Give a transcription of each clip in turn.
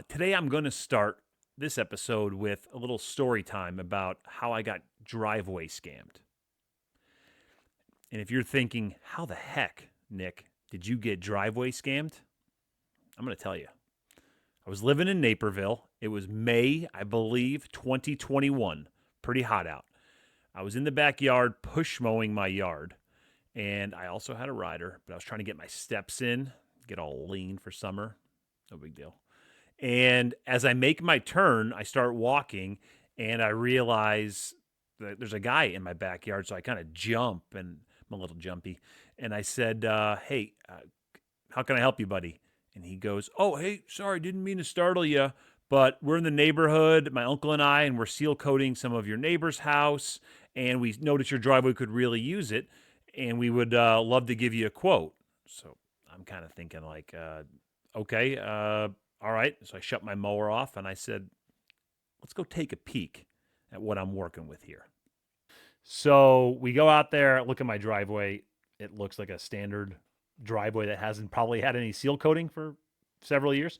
Today, I'm going to start this episode with a little story time about how I got driveway scammed. And if you're thinking, how the heck, Nick, did you get driveway scammed? I'm going to tell you. I was living in Naperville. It was May, I believe, 2021. Pretty hot out. I was in the backyard push mowing my yard. And I also had a rider, but I was trying to get my steps in, get all lean for summer. No big deal. And as I make my turn, I start walking and I realize that there's a guy in my backyard. So I kind of jump and I'm a little jumpy. And I said, hey, how can I help you, buddy? And he goes, oh, hey, sorry, didn't mean to startle you, but we're in the neighborhood, my uncle and I, and we're seal coating some of your neighbor's house. And we noticed your driveway could really use it. And we would love to give you a quote. So I'm kind of thinking, like, okay, all right. So I shut my mower off and I said, let's go take a peek at what I'm working with here. So we go out there, look at my driveway. It looks like a standard driveway that hasn't probably had any seal coating for several years.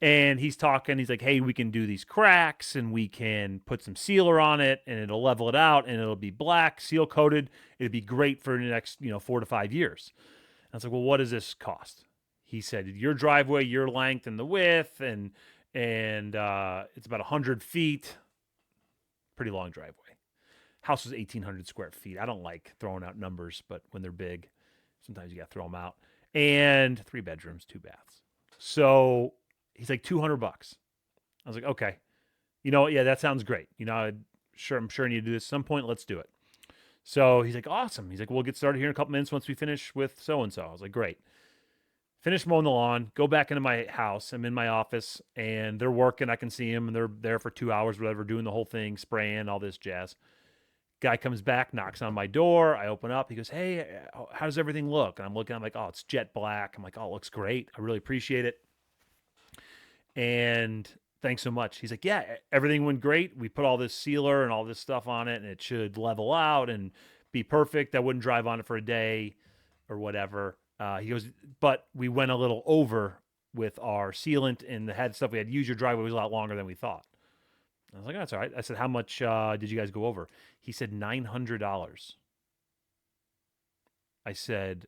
And he's talking, he's like, hey, we can do these cracks and we can put some sealer on it and it'll level it out and it'll be black, seal coated. It'd be great for the next, 4 to 5 years. And I was like, well, what does this cost? He said, your driveway, your length and the width, and it's about 100 feet. Pretty long driveway. House is 1,800 square feet. I don't like throwing out numbers, but when they're big, sometimes you got to throw them out. And 3 bedrooms, 2 baths. So he's like $200. I was like, okay, yeah, that sounds great. I'm sure I need to do this at some point. Let's do it. So he's like, awesome. He's like, we'll get started here in a couple minutes once we finish with so and so. I was like, great. Finish mowing the lawn, go back into my house. I'm in my office and they're working. I can see them and they're there for 2 hours, whatever, doing the whole thing, spraying, all this jazz. Guy comes back, knocks on my door. I open up. He goes, hey, how does everything look? And I'm looking, I'm like, oh, it's jet black. I'm like, oh, it looks great. I really appreciate it. And thanks so much. He's like, yeah, everything went great. We put all this sealer and all this stuff on it and it should level out and be perfect. I wouldn't drive on it for a day or whatever. He goes, but we went a little over with our sealant and the head stuff we had used. Your driveway was a lot longer than we thought. I was like, oh, that's all right. I said, how much did you guys go over? He said $900. I said,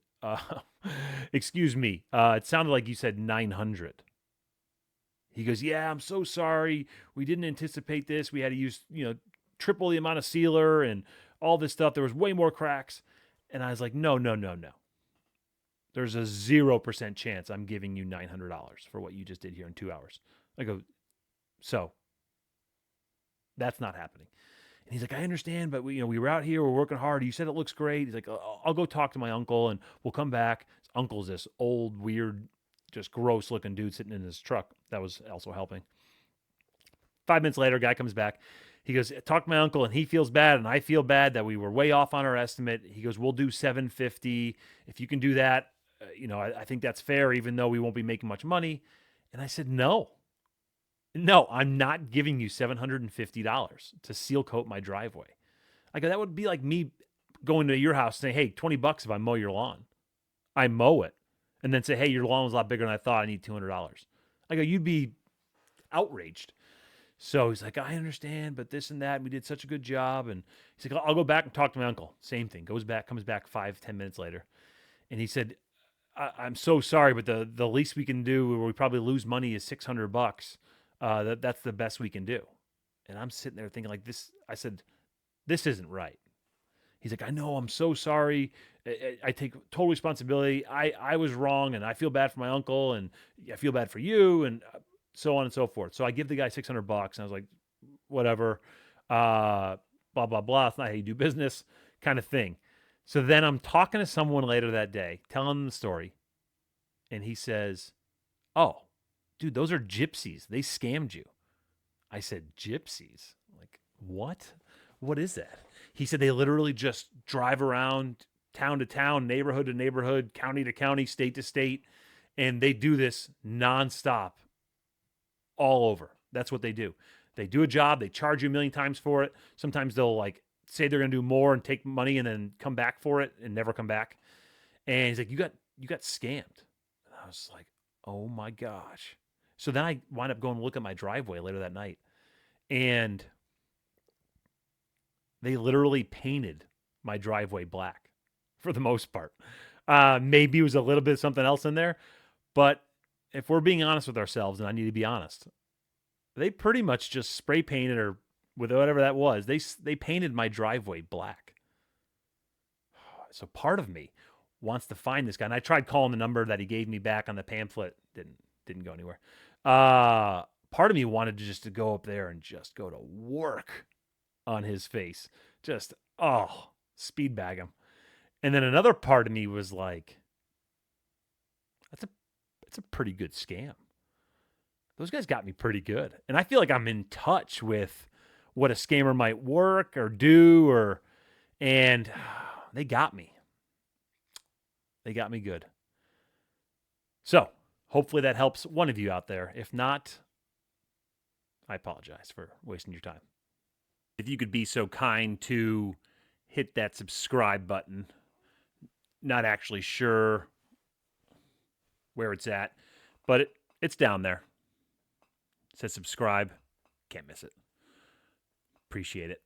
excuse me. It sounded like you said 900. He goes, yeah, I'm so sorry. We didn't anticipate this. We had to use, triple the amount of sealer and all this stuff. There was way more cracks. And I was like, no, no, no, no. There's a 0% chance I'm giving you $900 for what you just did here in 2 hours. I go, so that's not happening. And he's like, I understand, but we were out here, we're working hard. You said it looks great. He's like, I'll go talk to my uncle and we'll come back. His uncle's this old, weird, just gross looking dude sitting in his truck. That was also helping. 5 minutes later, guy comes back. He goes, talk to my uncle, and he feels bad, and I feel bad that we were way off on our estimate. He goes, we'll do 750. If you can do that, I think that's fair, even though we won't be making much money. And I said, no, I'm not giving you $750 to seal coat my driveway. I go, that would be like me going to your house and saying, hey, $20 if I mow your lawn. I mow it. And then say, hey, your lawn was a lot bigger than I thought. I need $200. I go, you'd be outraged. So he's like, I understand, but this and that. And we did such a good job. And he's like, I'll go back and talk to my uncle. Same thing. Comes back 5-10 minutes later. And he said, I'm so sorry, but the least we can do where we probably lose money is $600. That's the best we can do. And I'm sitting there thinking like this. I said, this isn't right. He's like, I know, I'm so sorry. I take total responsibility. I was wrong, and I feel bad for my uncle, and I feel bad for you, and so on and so forth. So I give the guy $600, and I was like, whatever, blah, blah, blah. It's not how you do business kind of thing. So then I'm talking to someone later that day, telling them the story, and he says, oh, dude, those are gypsies. They scammed you. I said, gypsies? Like, what? What is that? He said they literally just drive around town to town, neighborhood to neighborhood, county to county, state to state, and they do this nonstop all over. That's what they do. They do a job, they charge you a million times for it. Sometimes they'll like say they're going to do more and take money and then come back for it and never come back. And he's like, you got scammed. And I was like, oh my gosh. So then I wind up going to look at my driveway later that night, and they literally painted my driveway black for the most part. Maybe it was a little bit of something else in there, but if we're being honest with ourselves, and I need to be honest, they pretty much just spray painted, or with whatever that was, they painted my driveway black. So part of me wants to find this guy, and I tried calling the number that he gave me back on the pamphlet. Didn't go anywhere. Part of me wanted to go up there and just go to work on his face. Just, speed bag him. And then another part of me was like, that's a pretty good scam. Those guys got me pretty good. And I feel like I'm in touch with what a scammer might work or do, and they got me. They got me good. So hopefully that helps one of you out there. If not, I apologize for wasting your time. If you could be so kind to hit that subscribe button. Not actually sure where it's at, but it's down there. It says subscribe. Can't miss it. Appreciate it.